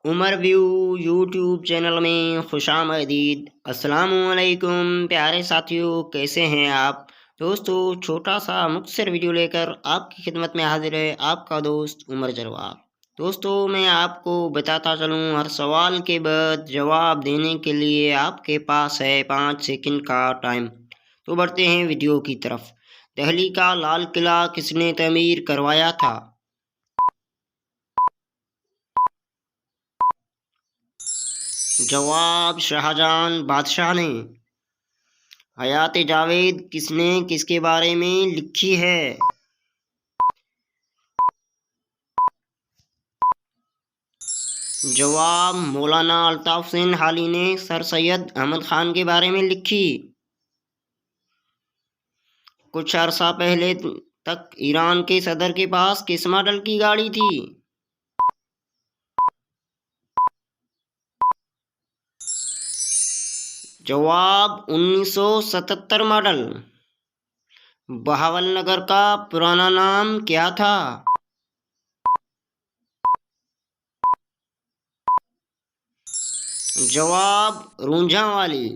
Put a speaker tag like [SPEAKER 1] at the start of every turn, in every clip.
[SPEAKER 1] Umar view YouTube channel में खुशामदीद। अस्सलामुअलैकुम प्यारे साथियों, कैसे हैं आप दोस्तों। छोटा सा मुख्तसर वीडियो लेकर आपकी खिदमत में हाजिर है आपका दोस्त उमर जरवार। दोस्तों, मैं आपको बताता चलूं, हर सवाल के बाद जवाब देने के लिए आपके पास है 5 सेकंड का टाइम। तो बढ़ते हैं वीडियो की तरफ। दिल्ली का लाल किला किसने तमीर करवाया था? जवाब शाहजहां बादशाह ने। हयात जावेद किसने किसके बारे में लिखी है? जवाब मौलाना अल्ताफ हुसैन हाली ने सर सैयद अहमद खान के बारे में लिखी। कुछ अरसा पहले तक ईरान के सदर के पास किस मॉडल की गाड़ी थी? जवाब 1977 मॉडल। बहावलनगर का पुराना नाम क्या था? जवाब रूंझावाली।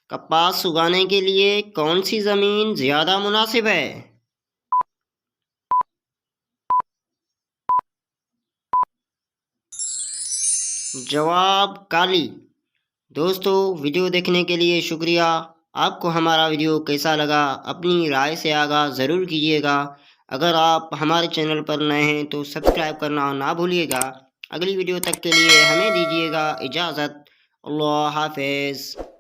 [SPEAKER 1] कपास उगाने के लिए कौन सी जमीन ज्यादा मुनासिब है? जवाब काली। दोस्तों, वीडियो देखने के लिए शुक्रिया। आपको हमारा वीडियो कैसा लगा अपनी राय से आगाह ज़रूर कीजिएगा। अगर आप हमारे चैनल पर नए हैं तो सब्सक्राइब करना ना भूलिएगा। अगली वीडियो तक के लिए हमें दीजिएगा इजाज़त। अल्लाह हाफ़िज़।